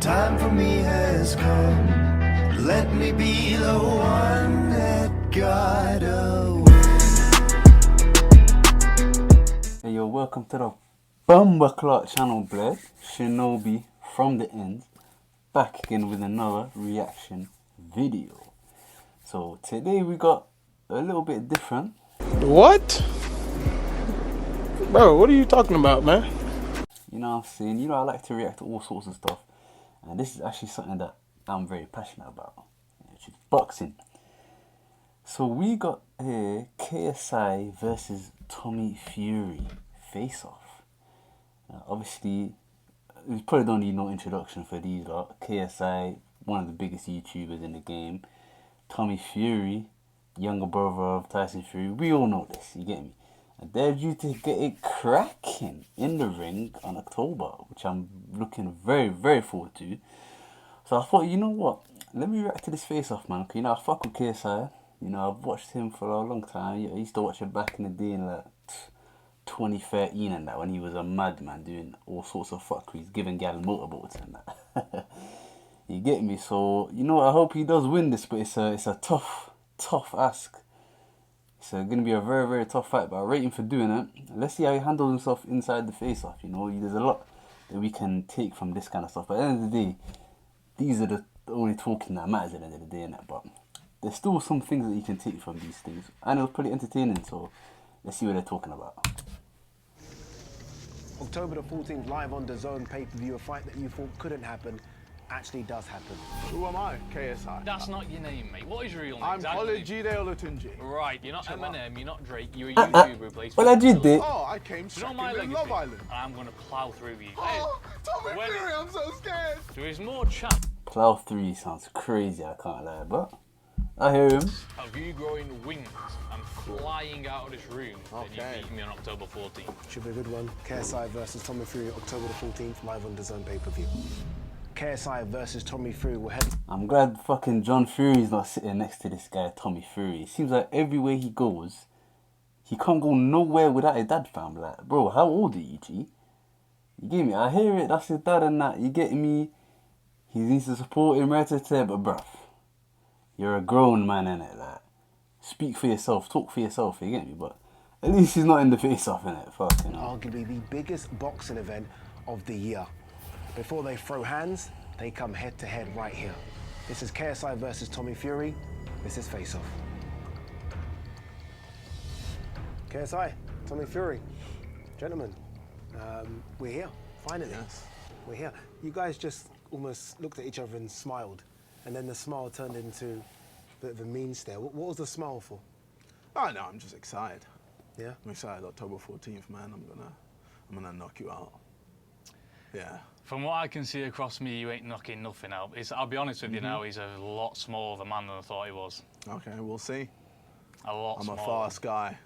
time for me has come. Let me be the one that got away. Hey yo, welcome to the Bumberclock channel, blood. Shinobi from the end, back again with another reaction video. So today we got a little bit different. What? Bro, what are you talking about, man? You know what I'm saying? You know I like to react to all sorts of stuff. And this is actually something that I'm very passionate about. Which is boxing. So we got here KSI versus Tommy Fury face off. Obviously, we probably don't need no introduction for these lot. KSI, one of the biggest YouTubers in the game. Tommy Fury, younger brother of Tyson Fury. We all know this, you get me? And they're due to get it cracking in the ring on October, which I'm looking very, very forward to. So I thought, you know what? Let me react to this face-off, man. You know, I fuck with KSI. You know, I've watched him for a long time. I used to watch him back in the day in like 2013 and that, when he was a madman doing all sorts of fuckeries, giving gal motorboats and that. You get me? So, you know, I hope he does win this, but it's a tough ask. It's going to be a very, very tough fight, but I rate him for doing it. Let's see how he handles himself inside the face-off, you know. There's a lot that we can take from this kind of stuff. But at the end of the day, these are the only talking that matters at the end of the day, innit? But there's still some things that you can take from these things. And it was pretty entertaining, so let's see what they're talking about. October the 14th, live on DAZN pay-per-view, a fight that you thought couldn't happen actually does happen. Who am I? KSI. That's not your name, mate. What is your real name? I'm Olajide Olatunji. Right, you're not Eminem, you're not Drake, you're a YouTuber who plays Well, I did it. Oh, I came second in Love Island. And I'm going to plough through you. Oh, Tommy Fury, I'm so scared. There is more chance Plow 3 sounds crazy, I can't lie, but I hear him. of you growing wings and flying out of this room than you beating me on October 14th. Should be a good one. KSI versus Tommy Fury, October the 14th, live on DAZN pay-per-view. KSI versus Tommy Fury will head... I'm glad fucking John Fury's not sitting next to this guy, Tommy Fury. It seems like everywhere he goes, he can't go nowhere without his dad, fam. Like, bro, how old are you, G? You get me? I hear it, that's his dad and that. You get me? He needs to support him right to there, but bruv, you're a grown man, innit? Like, speak for yourself, talk for yourself, you get me? But at least he's not in the face-off, innit? Fucking hell. Arguably the biggest boxing event of the year. Before they throw hands, they come head-to-head right here. This is KSI versus Tommy Fury. This is Face Off. KSI, Tommy Fury. Gentlemen, we're here, finally. Yes. We're here. You guys just almost looked at each other and smiled, and then the smile turned into a bit of a mean stare. What was the smile for? Oh no, I'm just excited. Yeah? I'm excited. October 14th, man. I'm gonna knock you out. Yeah. From what I can see across me, you ain't knocking nothing out. I'll be honest with you now, he's a lot smaller of a man than I thought he was. Okay, we'll see. A lot I'm smaller. a fast guy.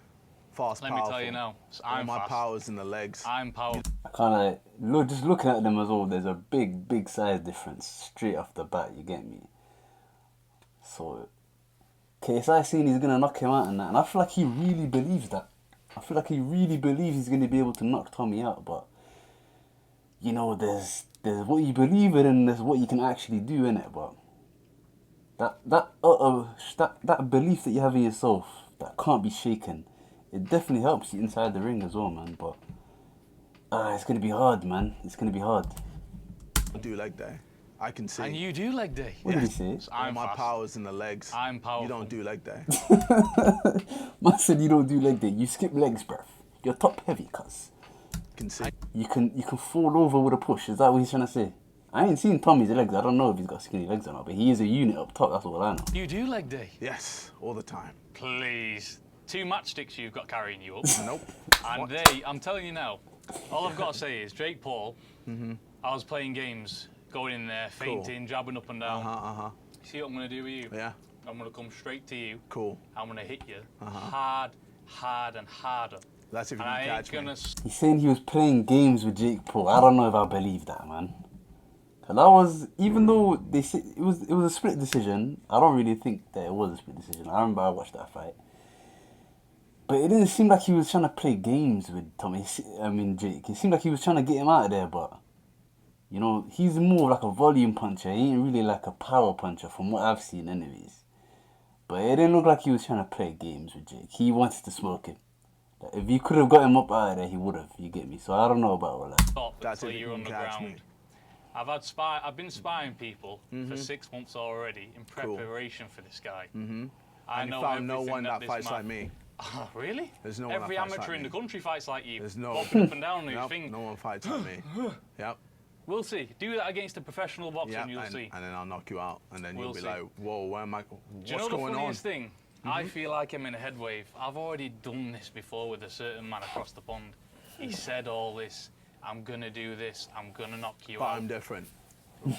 Fast, Let powerful. me tell you now, All I'm my fast. power's in the legs. I'm powerful. I can't like, just looking at them as well, there's a big size difference straight off the bat, you get me? So, KSI saying he's going to knock him out and that, and I feel like he really believes that. I feel like he really believes he's going to be able to knock Tommy out, but, you know, there's what you believe in and there's what you can actually do, innit? But that belief that you have in yourself that can't be shaken, it definitely helps you inside the ring as well, man. But it's gonna be hard, man. It's gonna be hard. I do leg day. I can see. And you do leg day. What did he say? All I'm my fast. power's in the legs. I'm powerful. You don't do leg day. Man said you don't do leg day. You skip legs, bruv. You're top heavy, cuz. Can see. You can fall over with a push. Is that what he's trying to say? I ain't seen Tommy's legs. I don't know if he's got skinny legs or not, but he is a unit up top. That's all I know. You do leg day? Yes, all the time. Please. 2 matchsticks you've got carrying you up. Nope. And I'm telling you now, all I've got to say is, Jake Paul, I was playing games, going in there, fainting, jabbing up and down. See what I'm going to do with you? Yeah. I'm going to come straight to you. Cool. I'm going to hit you hard and harder. That's if you And I can ain't catch me. gonna... He's saying he was playing games with Jake Paul. I don't know if I believe that, man. Cause that was, even though they said it was a split decision, I don't really think that it was a split decision. I remember I watched that fight. But it didn't seem like he was trying to play games with Jake. It seemed like he was trying to get him out of there, but You know, he's more like a volume puncher. He ain't really like a power puncher from what I've seen anyways. But it didn't look like he was trying to play games with Jake. He wanted to smoke him. Like, if he could have got him up out of there, he would have. You get me? So I don't know about all that. Stop That's until if you're you on the can catch ground. me. I've been spying people for 6 months already in preparation for this guy. I And know you found no everything one that this fights man- like me. Oh, really? There's no one Every that fights amateur like in the me. country fights like you. There's no. Bopping up and down on his Yep, thing. no one fights like me. Yep. We'll see. Do that against a professional boxer Yep. and you'll see. And then I'll knock you out, and then We'll you'll be see. like, "Whoa, where am I? Do What's you know the going on?" funniest thing? I feel like I'm in a head wave. I've already done this before with a certain man across the pond. He said all this. I'm gonna do this. I'm gonna knock you But out. I'm different.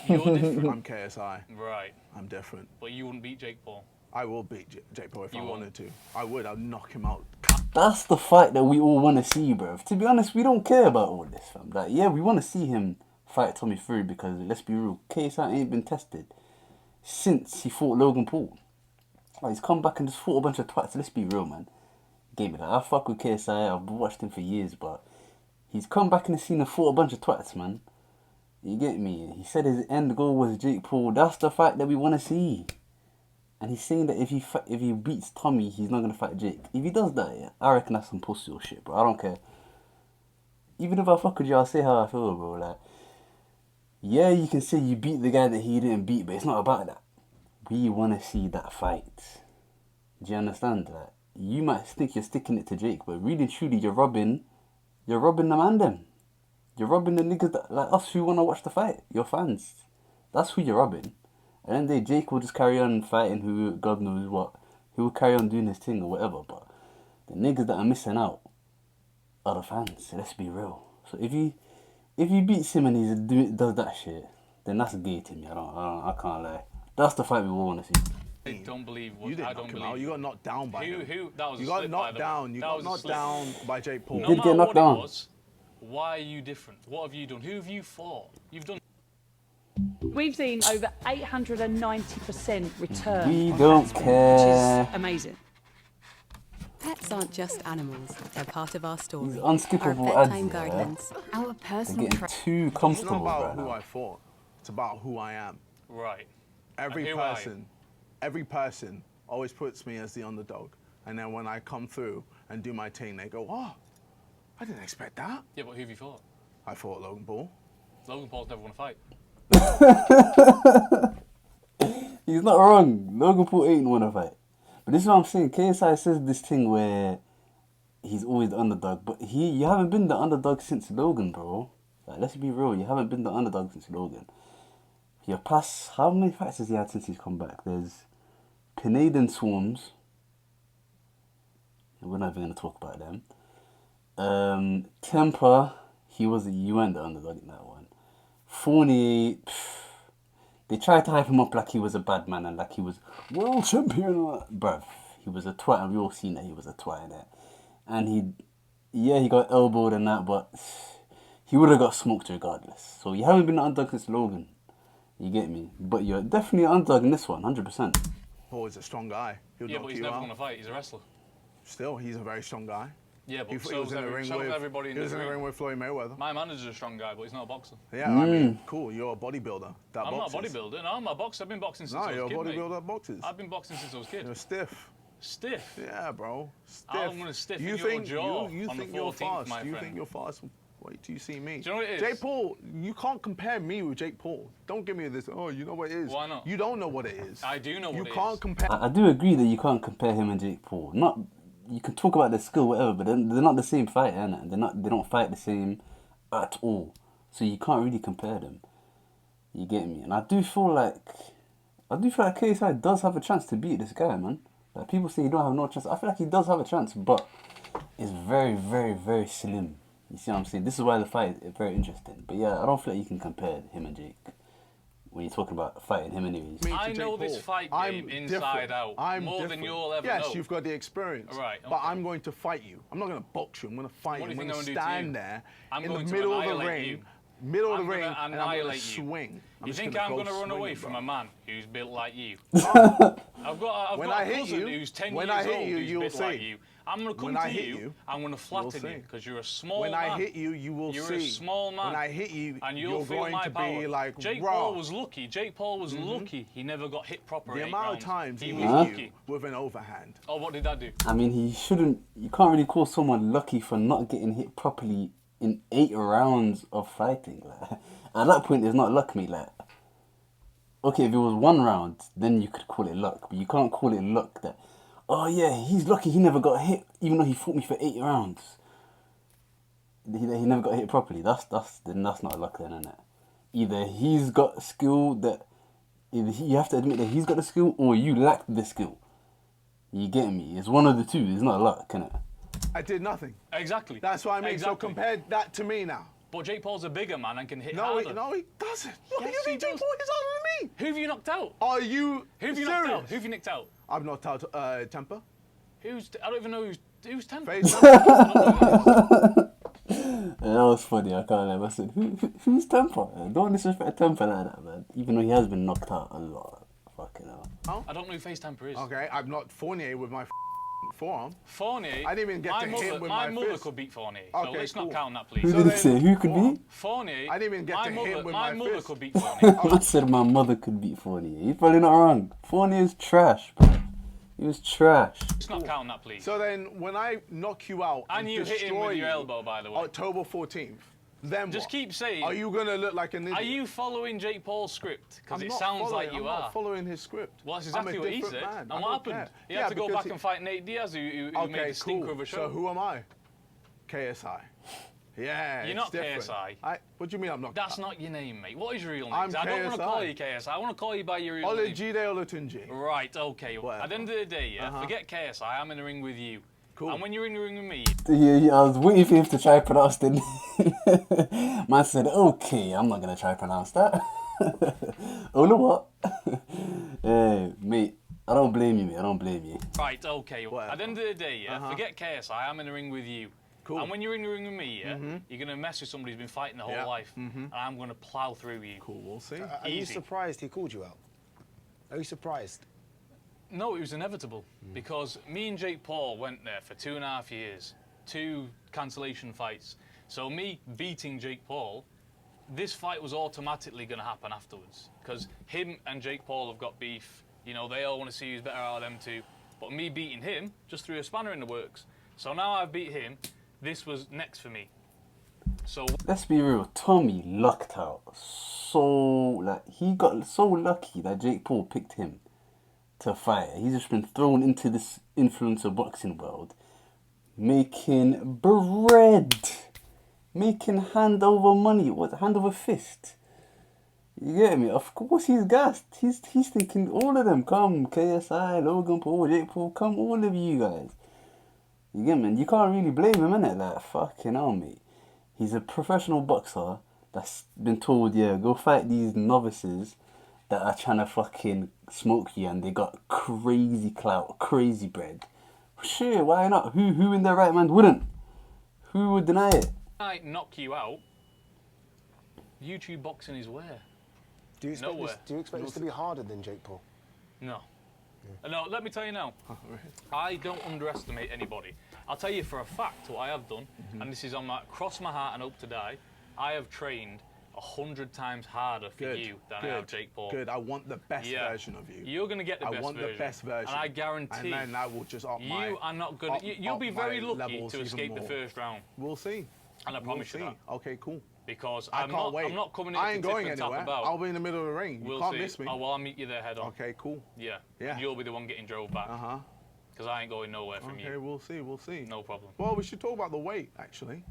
You're different. I'm KSI. Right. I'm different. But you wouldn't beat Jake Paul. I will beat Jake Paul if You I won't. wanted to. I would. I'd knock him out. That's the fight that we all want to see, bro. To be honest, we don't care about all this, fam. Like, yeah, we want to see him fight Tommy Fury because, let's be real, KSI ain't been tested since he fought Logan Paul. Like, he's come back and just fought a bunch of twats. Let's be real, man. Game it. I fuck with KSI. I've watched him for years, but he's come back in the scene and fought a bunch of twats, man. You get me? He said his end goal was Jake Paul. That's the fight that we want to see. And he's saying that if he beats Tommy, he's not gonna fight Jake. If he does that, yeah, I reckon that's some pussy or shit, bro. I don't care. Even if I fuck with you, I'll say how I feel, bro. Like, yeah, you can say you beat the guy that he didn't beat, but it's not about that. We want to see that fight. Do you understand? Like, you might think you're sticking it to Jake, but really and truly, you're robbing the man them. You're robbing the niggas that, like us who want to watch the fight. Your fans. That's who you're robbing. And then Jake will just carry on fighting who, God knows what. He will carry on doing his thing or whatever. But the niggas that are missing out are the fans. Let's be real. So if he beats him and he does that shit, then that's gay to me. I can't lie. That's the fight we all want to see. I don't believe. You didn't I knock don't him believe. out. You got knocked down by him. Who? That was a You got slip, by knocked the way. down. You That got was a knocked slip. down by Jake Paul. No did matter get knocked what down. it was, why are you different? What have you done? Who have you fought? You've done. We've seen over 890% return. We on don't ad spend, care. Which is amazing. Pets aren't just animals, they're part of our story. These unskippable our ads, bedtime yeah. guidelines. Our They're personal getting too It's not comfortable about right who now. I fought. It's about who I am. Right. Every And who are person always puts me as the underdog. And then when I come through and do my thing, they go, "Oh, I didn't expect that." Yeah, but who have you fought? I fought Logan Paul. Logan Paul's never won a fight. He's not wrong. Logan Paul ain't won a fight. But this is what I'm saying. KSI says this thing where he's always the underdog. But you haven't been the underdog since Logan, bro. Like, let's be real. You haven't been the underdog since Logan. Your past, how many fights has he had since he's come back? There's Pineda and Swarms. We're not even going to talk about them. Temper, you weren't the underdog in that one. Fournier, they tried to hype him up like he was a bad man and like he was world champion. Bruv, he was a twat and we all seen that he was a twat in it. And he got elbowed and that, but he would have got smoked regardless. So you haven't been the underdog since Logan. You get me? But you're definitely an underdog in this one, 100%. Paul is a strong guy. He'll Yeah, knock but he's you never out. won a fight. He's a wrestler. Still, he's a very strong guy. Yeah, but He so was is in the ring so is with everybody in he was the in the ring ring. with Floyd Mayweather. My manager's a strong guy, but he's not a boxer. Yeah, I mean, cool. You're a bodybuilder. That I'm not a boxes. bodybuilder. No, I'm a boxer. I've been boxing since No, I you're a was a kid, mate. bodybuilder that boxes. I've been boxing since I was a kid. You're stiff. Stiff. Yeah, bro. Stiff. I'm gonna stiffen you your think, jaw You on the think you're 14th, fast. my You friend. think you're fast. Wait till you see me. Do you know what it is? Jake Paul, you can't compare me with Jake Paul. Don't give me this, oh, you know what it is. Why not? You don't know what it is. I do know what it You is. can't compare. I do agree that you can't compare him and Jake Paul. Not, you can talk about their skill, whatever, but they're not the same fighter, innit? They don't fight the same at all. So you can't really compare them. You get me? And I do feel like KSI does have a chance to beat this guy, man. Like, people say he don't have no chance. I feel like he does have a chance, but it's very, very, very slim. You see what I'm saying? This is why the fight is very interesting. But yeah, I don't feel like you can compare him and Jake when you're talking about fighting him anyways. me to I Jake know this Paul. fight I'm game inside different. out I'm more than different. you'll ever yes, know. you've got the experience. Right, But okay. I'm going to fight you. I'm not going to box you. I'm going to fight What you. do you I'm think going I'm to gonna do to stand you? there I'm in the going to middle of the annihilate ring. you. middle of I'm the ring, gonna and I'm going to annihilate you. swing. You think I'm going to run away from a man who's built like you? Oh. I've got When a I hit cousin you- who's 10 when years I hit old you, who's you'll built like see. you. I'm going to When come I to hit you, you, I'm going to flatten see. you because you're a small When man. I hit you, you will You're see. a small man. When I hit you, and you'll you're feel going my to power. be like, Jake raw. Paul was lucky. Jake Paul was lucky. He never got hit proper. The in 8 amount of rounds. times he was hit lucky. you with an overhand. Oh, what did that do? I mean, he shouldn't. You can't really call someone lucky for not getting hit properly in 8 rounds of fighting. Like, at that point, it's not luck, mate. Like, okay, if it was 1 round, then you could call it luck. But you can't call it luck that, oh yeah, he's lucky he never got hit, even though he fought me for 8 rounds. He never got hit properly. That's not luck then, innit? Either he's got skill that, you have to admit that he's got the skill, or you lack the skill. You get me? It's one of the two. It's not luck, innit? I did nothing. Exactly. That's what I mean. Exactly. So compare that to me now. But Jake Paul's a bigger man and can hit No, harder. he doesn't. What Yes, do you he think Jake does. Paul is harder than me? Who have you knocked out? Are you Who have you serious? knocked out? Who have you knocked out? I've knocked out Temper. I don't even know who's 10. Face That was funny, I can't lie. I said, who's Temper? Don't disrespect Temper like that, man. Even though he has been knocked out a lot. Fucking hell. I don't know who Face Temper is. Okay, I've knocked Fournier with my forearm. Fournier. I didn't even get my to mother, hit with my my mother fist. could beat Fournier. Okay, so let's cool. not count that, Who please. did it say? Who could be? Fournier. I didn't even get my to hit mother, with my my mother fist. could beat Fournier. I said my mother could beat Fournier. He's probably not wrong. Fournier's trash, bro. He was trash. Let's not count that, please. So then, when I knock you out And you hit him destroy with your you, elbow, by the way. October 14th, then Just what? keep saying. Are you gonna look like an idiot? Are you following Jake Paul's script? Because I'm it not sounds like following- you I'm are. not following his script. Well, that's I'm a exactly what he different said. man. And I what don't happened? care. He had to go because back and fight Nate Diaz, who Okay, made a stinker cool. of a show. So who am I? KSI. Yeah, You're it's not different. KSI. What do you mean I'm not? That's not your name, mate. What is your real name? I'm 'Cause I don't want to KSI. call you KSI. I want to call you by your real name. Olajide Olatunji. Right, okay. Whatever. At the end of the day, yeah, forget KSI. I'm in the ring with you. Cool. And when you're in the ring with me, Yeah, I was waiting for him to try pronounce the name. Man said, okay, I'm not going to try pronounce that. Ola what? Hey, mate, I don't blame you, mate. I don't blame you. right, okay. Whatever. At the end of the day, yeah, forget KSI. I'm in the ring with you. Cool. And when you're in the ring with me, yeah, you're going to mess with somebody who's been fighting their whole Yeah. life. And I'm going to plow through you. Cool, we'll see. Are you Easy. surprised he called you out? Are you surprised? No, it was inevitable because me and Jake Paul went there for 2.5 years, 2 cancellation fights. So me beating Jake Paul, this fight was automatically going to happen afterwards because him and Jake Paul have got beef. You know, they all want to see who's better out of them two. But me beating him just threw a spanner in the works. So now I've beat him. This was next for me. So Let's be real, Tommy lucked out. He got so lucky that Jake Paul picked him to fight. He's just been thrown into this influencer boxing world, making bread, making hand over money, hand over fist. You get me? Of course he's gassed. He's thinking all of them, come, KSI, Logan Paul, Jake Paul, come, all of you guys. You get me? And you can't really blame him, innit? Like, fucking hell, mate. He's a professional boxer that's been told, yeah, go fight these novices that are trying to fucking smoke you and they got crazy clout, crazy bread. Sure, why not? Who in their right mind wouldn't? Who would deny it? I knock you out. YouTube boxing is where? Do you expect, Nowhere. do you expect this to be harder than Jake Paul? No. No, let me tell you now. I don't underestimate anybody. I'll tell you for a fact what I have done, and this is on my cross my heart and hope to die. I have trained 100 times harder for you than I have Jake Paul. Good. I want the best version of you. You're going to get the best version. I want the best version. And I guarantee. And then I will just up my. You are not going to. You'll be very lucky to escape the first round. We'll see. And I promise you that. Okay, cool. Because I can't wait. I'm not coming in I ain't to going tip and tap anywhere. about. I'll be in the middle of the ring. You We'll can't see. miss me. Oh, well, I'll meet you there head on. Okay, cool. Yeah. Yeah. And you'll be the one getting drove back. Because I ain't going nowhere from you. Okay, we'll see. We'll see. No problem. Well, we should talk about the weight, actually.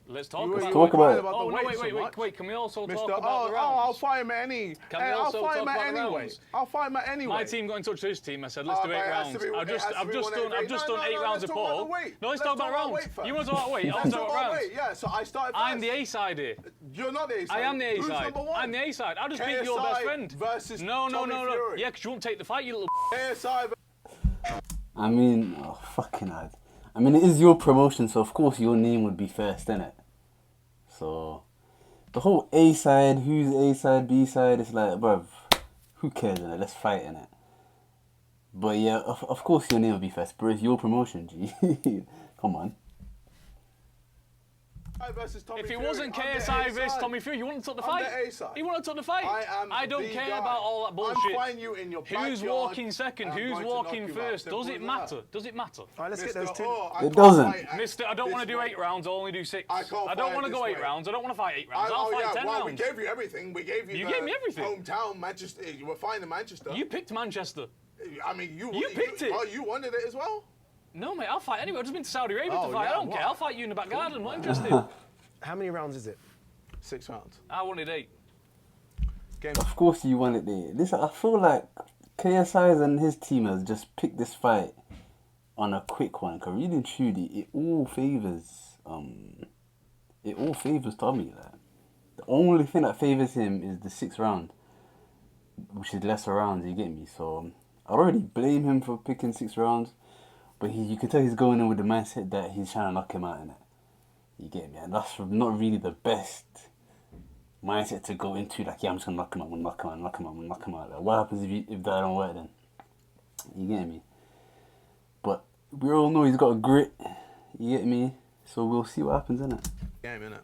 Let's talk You were about Talk about it. about Oh, the no, weight wait, so wait, much. wait. Can we also talk Mr. about the rounds? I'll fight him at any. Can we I'll also fight talk him at about the anyway. rounds? I'll fight him at anyway. My team got in touch with his team. I said, let's Oh, do but 8 it has rounds. to be- I've it has just to be done 188. done 8 rounds of let's talk about Paul. the weight. No, let's talk about rounds. weight first. You want to talk about weight? I'll Let's talk about rounds. weight. Yeah, so I started first. I'm the A side here. You're not the A side. I am the A Who's side. number 1? I'm the A side. I'll just beat your KSI best friend. versus No. Tommy Fury. Yeah, because you won't take the fight, you little. KSI. I mean, oh, fucking hell. I mean, it is your promotion, so of course your name would be first, innit? So, the whole A side, who's A side, B side, it's like, bruv, who cares, innit? Let's fight, innit? But yeah, of course your name will be first, bro. It's your promotion, G. Come on. Versus Tommy If it Fury. wasn't I'm the KSI A versus side. Tommy Fury, he wouldn't have took the I'm fight. the A side. He wouldn't have took the fight. I don't the care guy. about all that bullshit. I'm finding you in your Who's backyard, walking second? and I'm Who's going to walking knock you first? out. Does Simple it as matter? that. Does it matter? All right, let's get those Mister, two. I It can't doesn't. fight at Mister, I don't this want to do way. 8 rounds, I'll only do 6. I can't I don't fight want to this go 8 way. rounds, I don't want to fight 8 rounds, I'll fight 10 well, rounds. we gave you everything. We gave you You the gave me everything. hometown Manchester. You were fine in Manchester. You picked Manchester. I mean, you picked it. Oh, you wanted it as well. No, mate, I'll fight anyway. I've just been to Saudi Arabia Oh, to fight. yeah, I don't what? care. I'll fight you in the back garden. I'm not interested. How many rounds is it? 6 rounds. I wanted 8. Game. Of course you want it there. Listen, I feel like KSI and his team has just picked this fight on a quick one. Cause really and truly, it all favors Tommy. Like, the only thing that favors him is the 6th round, which is lesser rounds. You get me? So I don't really blame him for picking 6 rounds, but you can tell he's going in with the mindset that he's trying to knock him out in it. You get me? And that's not really the best mindset to go into. Like, yeah, I'm just gonna knock him out, I'm gonna knock him out, knock him out, I'm gonna knock him out. Like, what happens if that don't work then? You get me? But we all know he's got a grit. You get me? So we'll see what happens in it. Game, innit?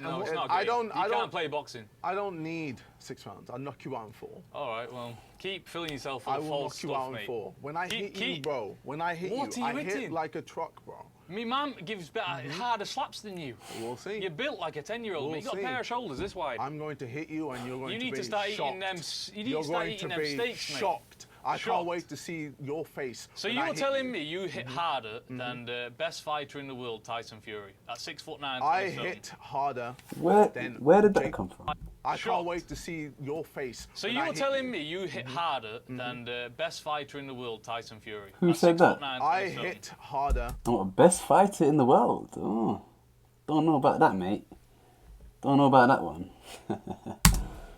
No, it's not I great. don't- You I can't don't- play boxing. I don't need 6 rounds. I'll knock you out in 4. All right, well, keep filling yourself full I of will false knock you stuff, out in mate. 4. When I hit you, Keep- bro. When I hit What you, are I you hit hitting? like a truck, bro. Me mum gives harder slaps than you. We'll see. You're built like a 10-year-old, We'll mate. You got see. a pair of shoulders this wide. I'm going to hit you, and you're going You to need be to start shocked. eating them. You need You're to start going eating to them be steaks, mate. shocked. I Shocked. can't wait to see your face. So when you I were hit telling you. me you hit harder than the best fighter in the world, Tyson Fury, at 6'9". I hit harder. Where Then did that Jake- come from? I Shocked. can't wait to see your face. So when you I were hit telling you. me you hit harder than the best fighter in the world, Tyson Fury. Who at said that? 6'9", I 20 stone. hit harder. I'm the best fighter in the world. Oh, don't know about that, mate. Don't know about that one.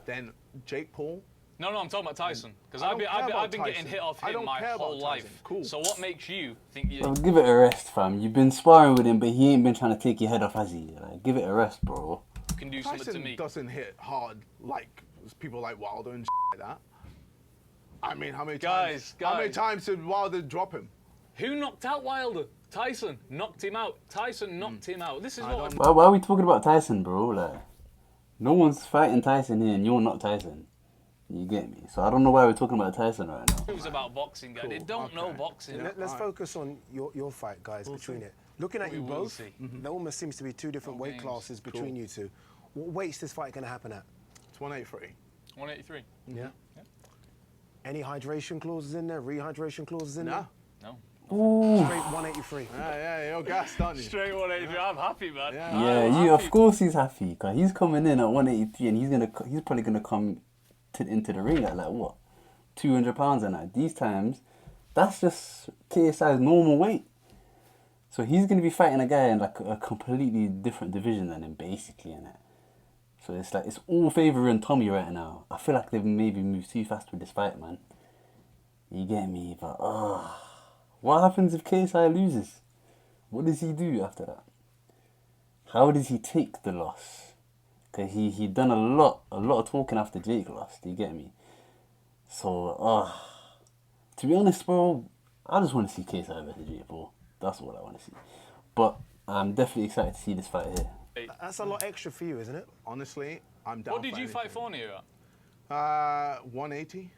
Than Jake Paul. No, I'm talking about Tyson. Because I I've don't been, care I've, been, about I've been getting Tyson. hit off I him don't my care about whole Tyson. life. Cool. So what makes you think you... Well, give it a rest, fam. You've been sparring with him, but he ain't been trying to take your head off, has he? Like, give it a rest, bro. can do something to Tyson me? doesn't hit hard like people like Wilder and like that. I mean, how many Guys, times did Wilder drop him? Who knocked out Wilder? Tyson knocked him out. Tyson knocked him out. This is what I'm... Why are we talking about Tyson, bro? Like, no one's fighting Tyson here, and you're not Tyson. You get me? So I don't know why we're talking about Tyson right now. It was about boxing, guys. They don't know boxing. Let's focus on your fight, guys, between it. Looking at We you will both, see. there almost seems to be 2 different weight games. classes between you two. What weight's this fight going to happen at? It's 183. 183. Yeah. Any hydration clauses in there? Rehydration clauses in No. No. Ooh. there? Straight 183. Yeah, you're gassed, aren't you? Straight 183. I'm happy, man. Yeah, I'm of happy. course he's happy, cause he's coming in at 183, and he's probably gonna come into the ring at like what, 200 pounds and that. These times, that's just KSI's normal weight. So he's gonna be fighting a guy in like a completely different division than him, basically, innit? So it's like it's all favouring Tommy right now. I feel like they've maybe moved too fast with this fight, man. You get me? But what happens if KSI loses? What does he do after that? How does he take the loss? Cause he done a lot of talking after Jake lost. You get me? So to be honest, bro, I just want to see KSI versus Jake Paul. That's what I want to see. But I'm definitely excited to see this fight here. That's a lot extra for you, isn't it? Honestly, I'm down. What did you fight anything. for near at? 180.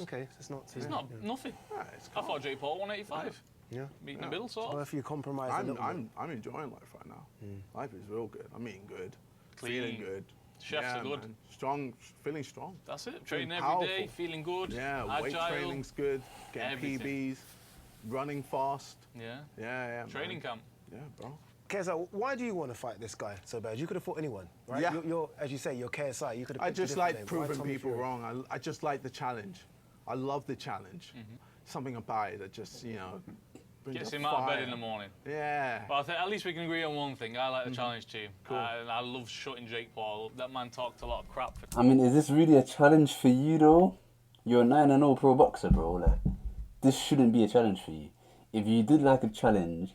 Okay, so it's not too It's not nothing. Yeah, it's I thought Jake Paul 185. Yeah. Meeting the middle, sort Well, of. if you compromise a little bit. I'm enjoying life right now. Life is real good. I'm eating good, Clean. feeling good. Chefs are good. Man. Strong, feeling strong. That's it. Training Feeling every day, powerful. feeling good. Yeah, weight agile. training's good. Getting everything. PBs, running fast. Yeah. Yeah. Training man. camp. Yeah, bro. KSI, why do you want to fight this guy so bad? You could have fought anyone, right? Yeah. You're as you say, you're KSI. You could have. I picked a just different like name. Why proving Tommy people Fury? wrong. I just like the challenge. I love the challenge. Something about it that just, brings Gets a him out of bed fire. in the morning. Yeah. But I think at least we can agree on one thing. I like the challenge too. Cool. I love shutting Jake Paul. That man talked a lot of crap. I mean, is this really a challenge for you though? You're a 9-0 pro boxer, bro. Like, this shouldn't be a challenge for you. If you did like a challenge,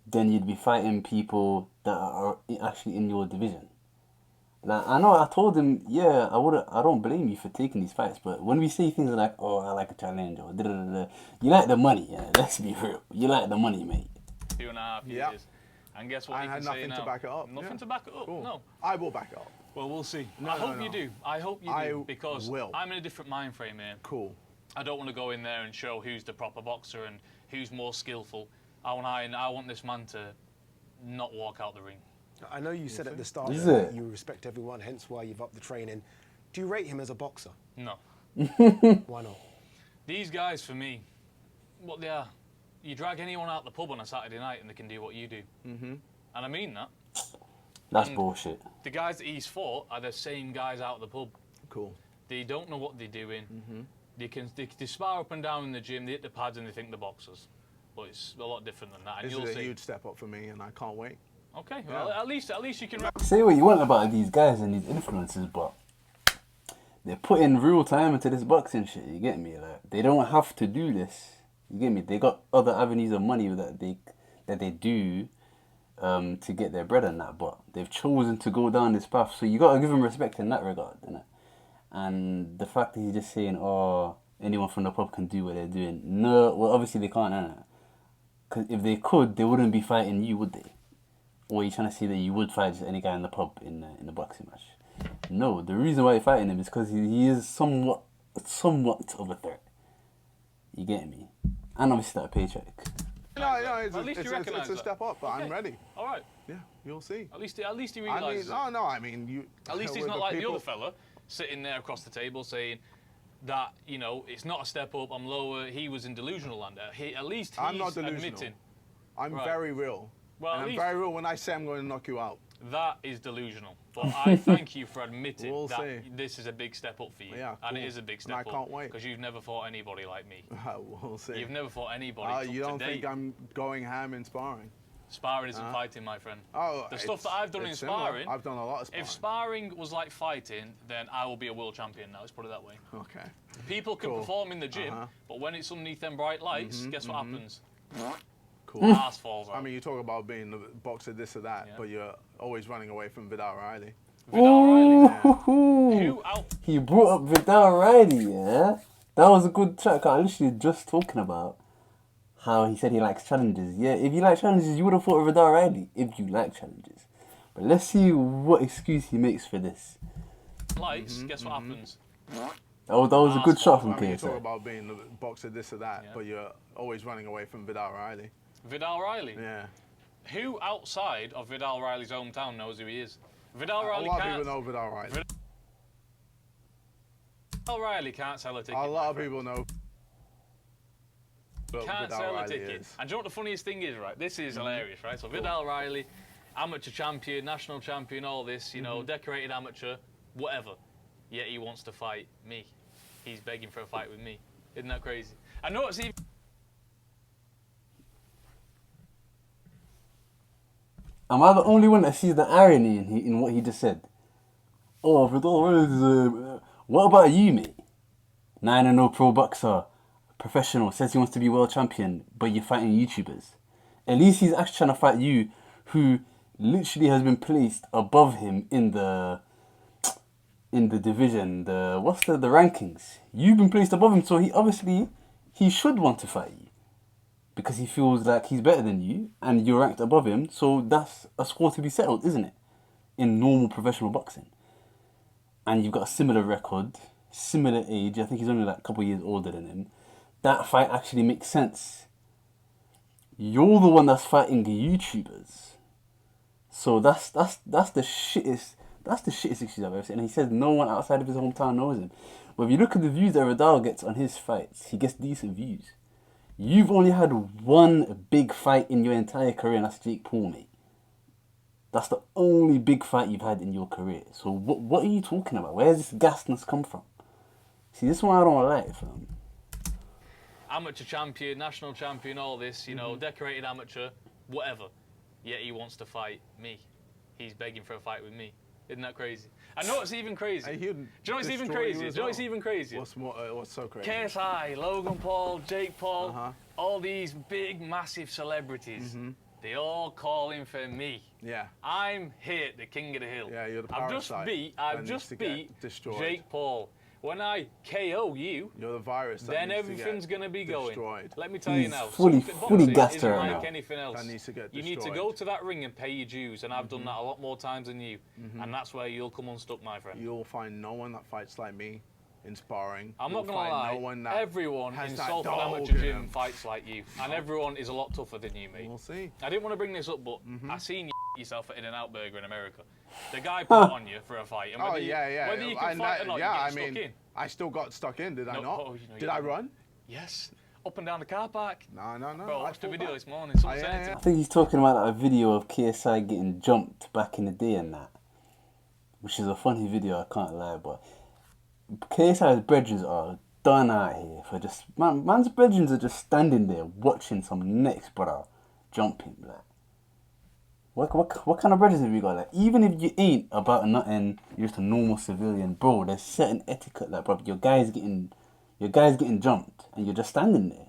then you'd be fighting people that are actually in your division. Like, I know I told him, yeah, I don't blame you for taking these fights, but when we say things like, oh, I like a challenge, or da-da-da-da, you like the money, yeah, let's be real. You like the money, mate. 2.5 Yeah. years. And guess what I you had can say nothing now? to back it up. Nothing yeah. to back it up, Cool. no. I will back it up. Well, we'll see. No, I no, hope you no. do. I hope you I do, because will. I'm in a different mind frame here. Cool. I don't want to go in there and show who's the proper boxer and who's more skillful. I want this man to not walk out the ring. I know you said at the start Is that it? you respect everyone, hence why you've upped the training. Do you rate him as a boxer? No. Why not? These guys, for me, what they are, you drag anyone out the pub on a Saturday night and they can do what you do. Mm-hmm. And I mean that. That's And bullshit. The guys that he's fought are the same guys out of the pub. Cool. They don't know what they're doing. They spar up and down in the gym, they hit the pads and they think they're boxers. But it's a lot different than that. And This you'll is a see. huge step up for me, and I can't wait. Okay, well, at least you can. Say what you want about these guys and these influencers, but they're putting real time into this boxing shit, you get me? Like, they don't have to do this, you get me? They got other avenues of money that they do to get their bread and that, but they've chosen to go down this path, so you got to give them respect in that regard, innit? And the fact that he's just saying, oh, anyone from the pub can do what they're doing. No, well, obviously they can't, innit? Because if they could, they wouldn't be fighting you, would they? Or are you trying to say that you would fight just any guy in the pub in a boxing match? No, the reason why you're fighting him is because he is somewhat of a threat. You get me? And obviously that a paycheck. No, At least you recognise it's a that. step up, but I'm Okay. ready. All right. Yeah, you'll see. At least he I mean, realises. I mean, you. At least he's with not like the people- other fella sitting there across the table saying that, you know, it's not a step up, I'm lower, he was in delusional land. At least he's I'm not delusional. admitting I'm Right. very real. Well, and at I'm least- very real when I say I'm going to knock you out. that is delusional. But I thank you for admitting We'll that see. this is a big step up for you. Yeah, And it cool. is a big And step I up. can't wait. Because you've never fought anybody like me. We'll see. You've never fought anybody You don't to date. think I'm going ham in sparring? Sparring isn't fighting, my friend. Oh, The stuff that I've done in it's similar. sparring, I've done a lot of sparring. if sparring was like fighting, then I will be a world champion now, let's put it that way. Okay. People can Cool. perform in the gym, Uh-huh. but when it's underneath them bright lights, guess what happens? Cool. Ass falls out. I mean, you talk about being a boxer, this or that, Yeah. but you're always running away from Vidal Riley. Vidal Riley. Ooh. Who out? He brought up Vidal Riley, yeah? That was a good track. I was literally just talking about how he said he likes challenges. Yeah, if you like challenges, you would have fought with Vidal Riley if you like challenges. But let's see what excuse he makes for this. Lights, guess what happens? That was a good shot from I mean, you talk KSI. about being a boxer, this or that, Yeah. but you're always running away from Vidal Riley. Vidal Riley. Yeah. Who outside of Vidal Riley's hometown knows who he is? Vidal A Riley lot of can't. people know Vidal Riley. Vidal Riley can't sell a ticket. A lot my of friend. people know. But Can't Vidal sell a Riley ticket. is. And do you know what the funniest thing is, right? This is hilarious, right? So Vidal Riley, amateur champion, national champion, all this, you know, decorated amateur, whatever. Yet he wants to fight me. He's begging for a fight with me. Isn't that crazy? I know it's even. Am I the only one that sees the irony in what he just said? Oh, Vidal Riley, what about you, mate? 9-0 pro boxer, professional, says he wants to be world champion, but you're fighting YouTubers. At least he's actually trying to fight you, who literally has been placed above him in the division, the rankings. You've been placed above him, so he should want to fight you. Because he feels like he's better than you, and you're ranked above him, so that's a score to be settled, isn't it? In normal professional boxing. And you've got a similar record, similar age, I think he's only like a couple of years older than him. That fight actually makes sense. You're the one that's fighting the YouTubers. So that's the shittest excuse I've ever seen. And he says no one outside of his hometown knows him. But if you look at the views that Vidal gets on his fights, he gets decent views. You've only had one big fight in your entire career, and that's Jake Paul, mate. That's the only big fight you've had in your career. So what are you talking about? Where's this gasness come from? See, this one I don't like, fam. Amateur champion, national champion, all this, you know, decorated amateur, whatever. Yet he wants to fight me. He's begging for a fight with me. Isn't that crazy? I know it's even crazy. Hey, Do you know what's even destroy you crazy? Do as you know what's well. even crazy? What's so crazy? KSI, Logan Paul, Jake Paul, all these big, massive celebrities They all calling for me. Yeah. I'm here, the king of the hill. Yeah, you're the I've parasite just that needs to beat get destroyed. Jake Paul. When I KO you, You're the virus that then needs everything's to get going to be destroyed. going. Let me tell you He's now, fully boxing gassed isn't right like now. anything else. That needs to get You need to destroyed. go to that ring and pay your dues, and I've done that a lot more times than you. And that's where you'll come unstuck, my friend. You'll find no one that fights like me in sparring. I'm You'll not going to find lie, no one that everyone has in that Salford dog Amateur in Gym him. fights like you, and everyone is a lot tougher than you, mate. We'll see. I didn't want to bring this up, but I seen you yourself at In-N-Out Burger in America. The guy put it on you for a fight, and whether whether you can fight or not, yeah, you get stuck in. I still got stuck in, did I No, not? oh, you know, did you I didn't. run? Yes, up and down the car park. No. Bro, I I watched the fought video back. this morning. Someone Oh, sent it to yeah. me. I think he's talking about a video of KSI getting jumped back in the day and that, which is a funny video, I can't lie, but KSI's brethren are done out here for just, man's brethren are just standing there watching some next brother jump him, like. What kind of brethren have you got? Like, even if you ain't about nothing, you're just a normal civilian, bro, there's certain etiquette, like, bro, your guy's getting jumped, and you're just standing there.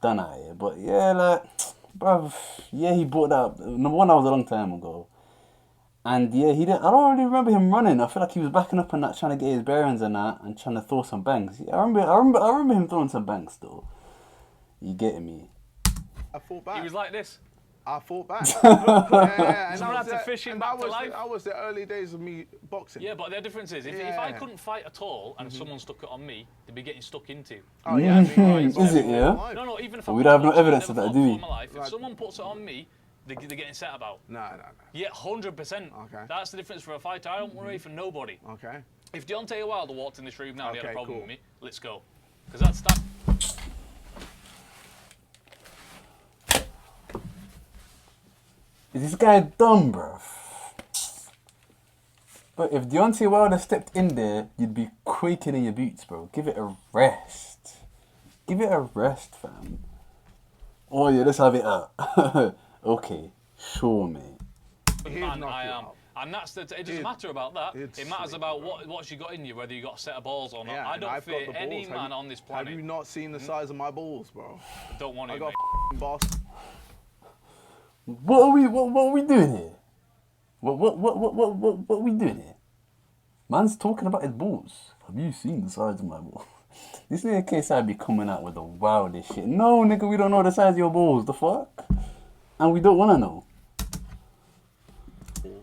Done out here. But yeah, like, bruv, yeah, he brought that up. Number one, that was a long time ago. And yeah, he didn't. I don't really remember him running. I feel like he was backing up and that, trying to get his bearings and that, and trying to throw some bangs. Yeah, I remember him throwing some bangs though. You getting me? I fought back. He was like this. I fought back. yeah, and Someone that had was to fish him and back that to was life. That was the early days of me boxing. Yeah, but the difference is, if I Yeah. couldn't fight at all and someone stuck it on me, they'd be getting stuck into. Oh yeah. I mean, Is it, yeah? No, even if But I we don't have no fought, evidence never of that, fought do we? before in my life. If someone puts it on me, they're getting set about. No. Yeah, 100%. Okay. That's the difference for a fighter. I don't worry for nobody. Okay. If Deontay Wilder walked in this room now and he had a Okay, problem cool. with me, let's go. Because that's that. Is this guy dumb, bruv? But if Deontay Wilder stepped in there, you'd be quaking in your boots, bro. Give it a rest. Give it a rest, fam. Oh yeah, let's have it out. Okay, sure, mate. He'd Man, knock I you am. out. And that's it doesn't He'd- matter about that. he'd It matters sleep, about bro. what you got in you, whether you got a set of balls or not. Yeah, I and don't I've got fear the any balls. man on this Have planet. you not seen the size of my balls, bro? Don't want I to, got mate. boss. What are we doing here? What are we doing here? Man's talking about his balls. Have you seen the size of my balls? This nigga KSI be coming out with the wildest shit. No, nigga, we don't know the size of your balls. The fuck? And we don't wanna know.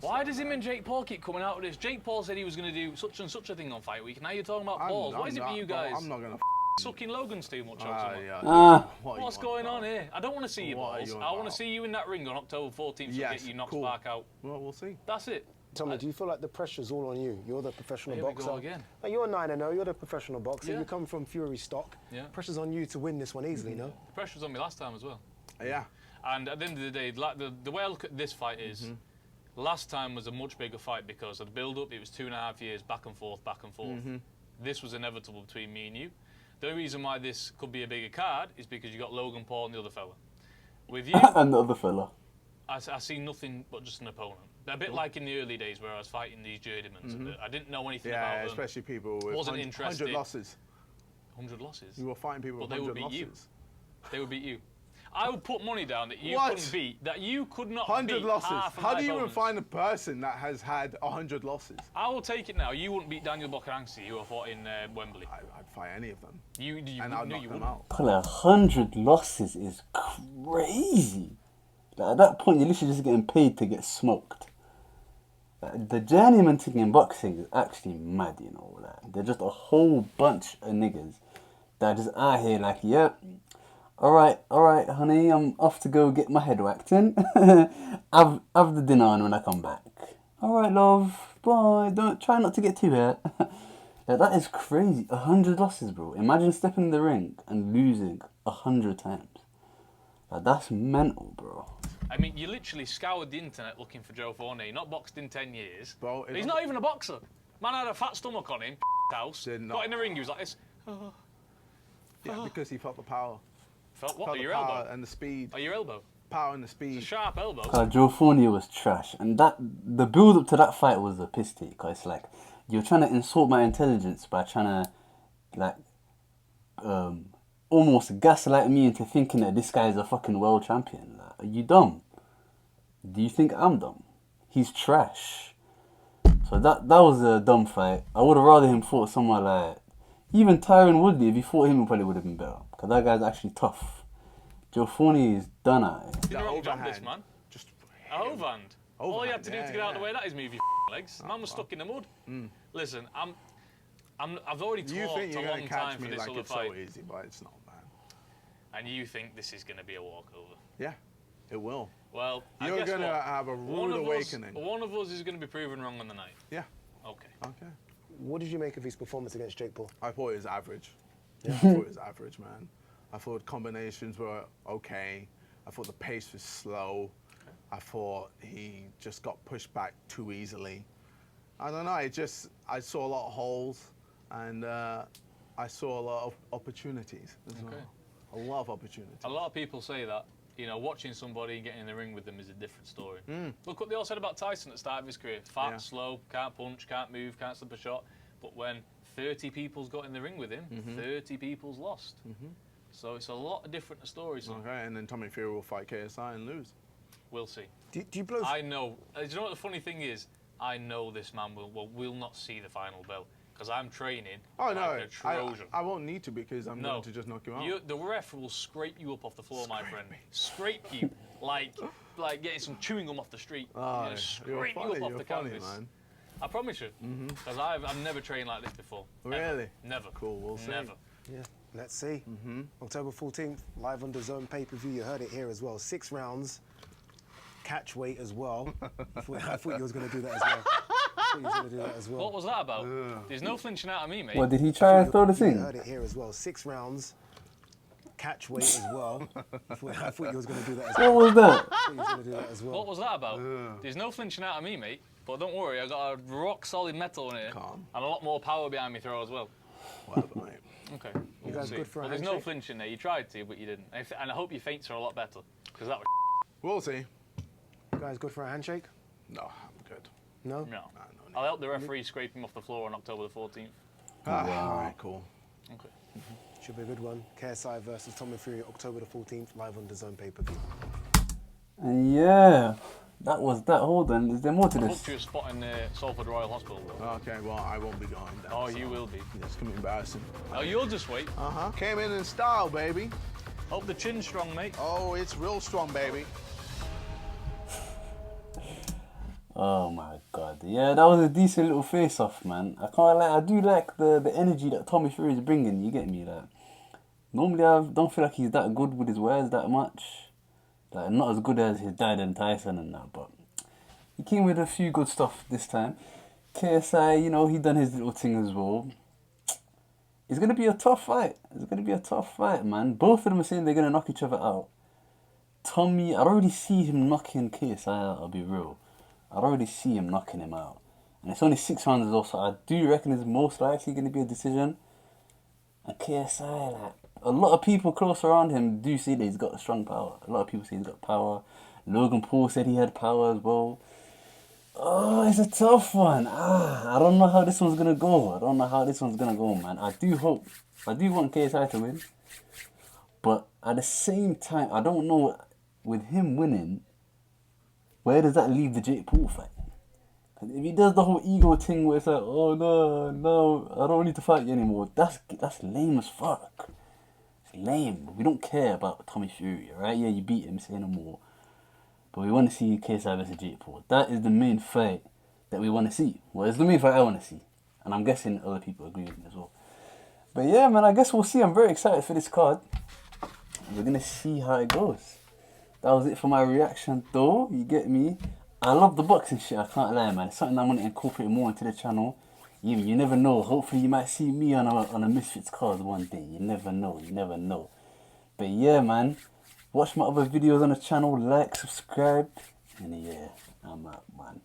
Why does him and Jake Paul keep coming out with this? Jake Paul said he was going to do such and such a thing on Fight Week. Now you're talking about balls. What is it for you guys? I'm not gonna. Sucking Logan's too much or something? Ah, What's going on here? I don't want to see your What are balls. you I want about? to see you in that ring on October 14th to Yes, get you knocked cool. back out. Well, we'll see. That's it. Tommy, do you feel like the pressure's all on you? You're the professional Here we boxer. go again. Like, you're 9-0, you're the professional boxer. Yeah. You come from Fury stock. Yeah. Pressure's on you to win this one easily, no? The pressure was on me last time as well. Yeah. And at the end of the day, like the way I look at this fight is, last time was a much bigger fight because of the build-up. It was 2.5 years back and forth. This was inevitable between me and you. The only reason why this could be a bigger card is because you got Logan Paul and the other fella. With you, and the other fella. I see nothing but just an opponent. A bit like in the early days where I was fighting these journeymen. I didn't know anything about Yeah, them. especially people with Wasn't 100 interested. losses. 100 losses. You were fighting people But with they would 100 beat you. losses. They would beat you. I would put money down that you What? couldn't beat, that you could not 100 beat losses. half of How my do you even opponents. find a person that has had 100 losses? I will take it now. You wouldn't beat Daniel Bokaranski, who I fought in Wembley. I'd fight any of them. You And I'd no, knock you them wouldn't. out. Pull 100 losses is crazy. Like, at that point, you're literally just getting paid to get smoked. Like, the journeyman thing in boxing is actually mad, you know. Like, they're just a whole bunch of niggas that are just out here like, yep, all right, honey, I'm off to go get my head whacked in. have the dinner on when I come back. All right, love, bye. Don't try not to get too hurt. Yeah, that is crazy. 100 losses, bro. Imagine stepping in the ring and losing 100 times. Like, that's mental, bro. I mean, you literally scoured the internet looking for Joe Fournier. Not boxed in 10 years. Bro, He's not even a boxer. Man had a fat stomach on him. House. Did not. Got in the ring. He was like this. Yeah, because he felt the power. Felt what? Felt At the your power elbow. and the speed. At your elbow. Power and the It's a speed. sharp elbow. Joe Fournier was trash, and the build up to that fight was a piss take. Cause it's like you're trying to insult my intelligence by trying to like almost gaslight me into thinking that this guy is a fucking world champion. Like, are you dumb? Do you think I'm dumb? He's trash. So that was a dumb fight. I would have rather him fought someone like even Tyron Woodley. If he fought him, he probably would have been better because that guy's actually tough. Joe Forney is done at it. Did the wrong job, this man. Just A overhand. All you had to do to get out of the way, that is move your legs. The man was stuck in the mud. Listen, I've already You talked think a you're long going to catch time for me this like other it's fight. so easy, but it's not, man. And you think this is going to be a walkover. Yeah, it will. Well, You're going to have a rude awakening. One of us is going to be proven wrong on the night. Yeah. Okay. Okay. What did you make of his performance against Jake Paul? I thought it was average. Yeah. I thought it was average, man. I thought combinations were okay. I thought the pace was slow. I thought he just got pushed back too easily. I don't know. I saw a lot of holes, and I saw a lot of opportunities as well. A lot of opportunities. A lot of people say that, you know, watching somebody and getting in the ring with them is a different story. Look what they all said about Tyson at the start of his career. Fat, slow, can't punch, can't move, can't slip a shot. But when 30 people's got in the ring with him, 30 people's lost. So it's a lot of different stories. Okay, and then Tommy Fury will fight KSI and lose. We'll see. Do you blow? I know. Do you know what the funny thing is? I know this man will not see the final bell because I'm training. Oh, no. Like a Trojan. I won't need to because I'm going to just knock you out. The ref will scrape you up off the floor, my friend. Scrape you like getting some chewing gum off the street. Oh, scrape you up off the canvas. Man. I promise you, because I've never trained like this before. Really? Ever. Never. Cool. We'll see. Never. Yeah, let's see. October 14th, live on DAZN pay-per-view. You heard it here as well. 6 rounds, catch weight as well. I thought you was going to do that as well. What was that about? There's no flinching out of me, mate. What, did he try and throw the You thing? heard it here as well. 6 rounds, catch weight as well. I thought you was going to do that as well. What was that? I thought you was going to do that as well. What was that about? There's no flinching out of me, mate. But don't worry, I got a rock solid metal in here. Calm. And a lot more power behind me throw as well. Whatever, mate. Okay. You guys good for a There's no handshake? flinching there. You tried to, but you didn't. And I hope your feints are a lot better. Because that was We'll see. You guys good for a handshake? No, I'm good. No? no. I'll help the referee scrape him off the floor on October the 14th. All right, cool. Okay. Should be a good one. KSI versus Tommy Fury, October the 14th, live on DAZN pay-per-view. And yeah, that was that. Hold on, is there more to I this? booked you a spot in Salford Royal Hospital, though. Okay, well, I won't be going down. Oh, you will be. It's going to be embarrassing. Oh, you'll just wait. Came in style, baby. Hope the chin's strong, mate. Oh, it's real strong, baby. Oh my god, yeah, that was a decent little face-off, man. I can't lie, I do like the energy that Tommy Fury is bringing. You get me, like. Normally, I don't feel like he's that good with his words that much. Like, not as good as his dad and Tyson and that, but he came with a few good stuff this time. KSI, you know, he done his little thing as well. It's gonna be a tough fight. It's gonna be a tough fight, man. Both of them are saying they're gonna knock each other out. Tommy, I don't really see him knocking KSI out, I'll be real. I don't really see him knocking him out. And it's only 6 rounds as well, so I do reckon it's most likely going to be a decision. And KSI, like, a lot of people close around him do say that he's got strong power. A lot of people say he's got power. Logan Paul said he had power as well. Oh, it's a tough one. I don't know how this one's going to go. Man. I do want KSI to win. But at the same time, I don't know, with him winning, where does that leave the Jake Paul fight? If he does the whole ego thing where it's like, oh no, I don't need to fight you anymore, that's lame as fuck. It's lame. We don't care about Tommy Fury, right? Yeah, you beat him, say no more. But we want to see KSI versus Jake Paul. That is the main fight that we want to see. Well, it's the main fight I want to see. And I'm guessing other people agree with me as well. But yeah, man, I guess we'll see. I'm very excited for this card. We're going to see how it goes. That was it for my reaction though, you get me? I love the boxing shit, I can't lie, man. It's something I want to incorporate more into the channel. You never know, hopefully you might see me on a Misfits card one day. You never know. But yeah, man, watch my other videos on the channel, like, subscribe, and yeah, I'm out, man.